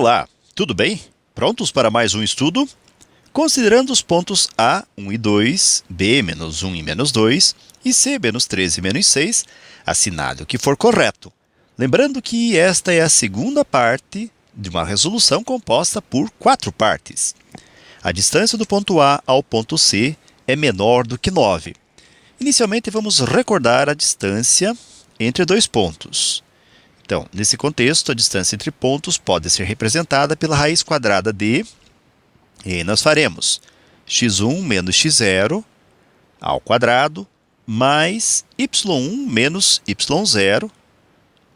Olá, tudo bem? Prontos para mais um estudo? Considerando os pontos A, 1 e 2, B, menos 1 e menos 2, e C, menos 13 e menos 6, assinale o que for correto. Lembrando que esta é a segunda parte de uma resolução composta por 4 partes. A distância do ponto A ao ponto C é menor do que 9. Inicialmente, vamos recordar a distância entre dois pontos. Então, nesse contexto, a distância entre pontos pode ser representada pela raiz quadrada de... E aí nós faremos x1 menos x0 ao quadrado mais y1 menos y0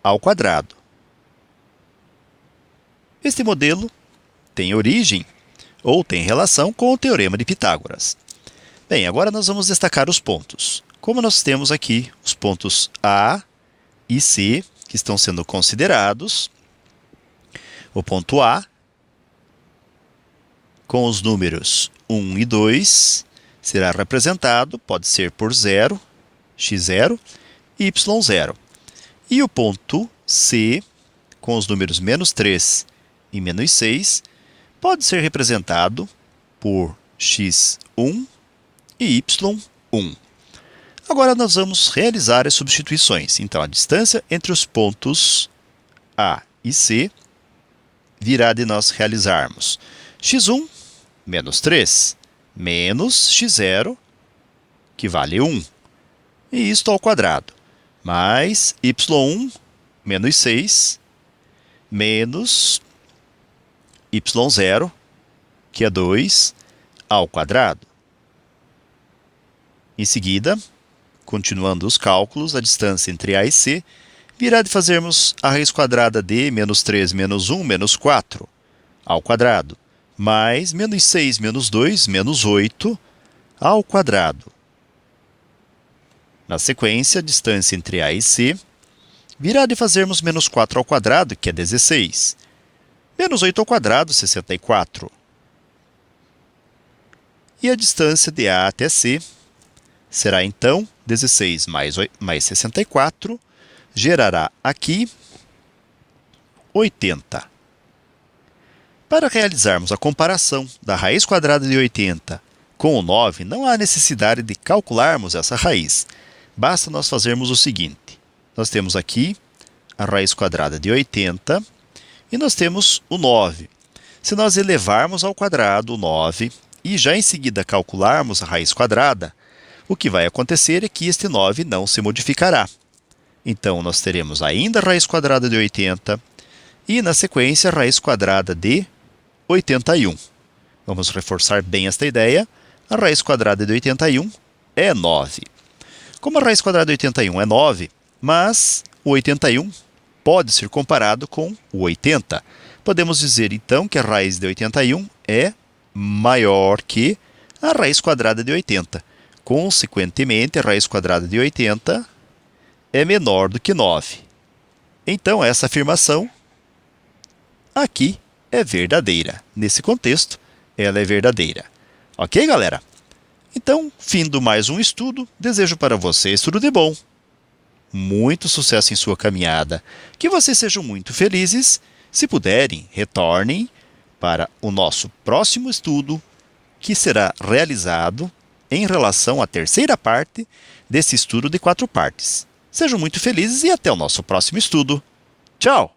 ao quadrado. Este modelo tem origem ou tem relação com o Teorema de Pitágoras. Bem, agora nós vamos destacar os pontos. Como nós temos aqui os pontos A e C, que estão sendo considerados, o ponto A, com os números 1 e 2, será representado, pode ser por 0, x0 e y0. E o ponto C, com os números menos 3 e menos 6, pode ser representado por x1 e y1. Agora nós vamos realizar as substituições. Então, a distância entre os pontos A e C virá de nós realizarmos x1 menos 3 menos x0, que vale 1, e isto ao quadrado, mais y1 menos 6 menos y0, que é 2, ao quadrado. Em seguida, continuando os cálculos, a distância entre A e C virá de fazermos a raiz quadrada de menos 3 menos 1 menos 4 ao quadrado, mais menos 6 menos 2 menos 8 ao quadrado. Na sequência, a distância entre A e C virá de fazermos menos 4 ao quadrado, que é 16, menos 8 ao quadrado, 64. E a distância de A até C será, então, 16 mais 64, gerará aqui 80. Para realizarmos a comparação da raiz quadrada de 80 com o 9, não há necessidade de calcularmos essa raiz. Basta nós fazermos o seguinte. Nós temos aqui a raiz quadrada de 80 e nós temos o 9. Se nós elevarmos ao quadrado o 9 e já em seguida calcularmos a raiz quadrada, o que vai acontecer é que este 9 não se modificará. Então, nós teremos ainda a raiz quadrada de 80 e, na sequência, a raiz quadrada de 81. Vamos reforçar bem esta ideia. A raiz quadrada de 81 é 9. Como a raiz quadrada de 81 é 9, mas o 81 pode ser comparado com o 80. Podemos dizer, então, que a raiz de 81 é maior que a raiz quadrada de 80. Consequentemente, a raiz quadrada de 80 é menor do que 9. Então, essa afirmação aqui é verdadeira. Nesse contexto, ela é verdadeira. Ok, galera? Então, findo mais um estudo, desejo para vocês tudo de bom. Muito sucesso em sua caminhada. Que vocês sejam muito felizes. Se puderem, retornem para o nosso próximo estudo, que será realizado em relação à terceira parte desse estudo de 4 partes. Sejam muito felizes e até o nosso próximo estudo. Tchau!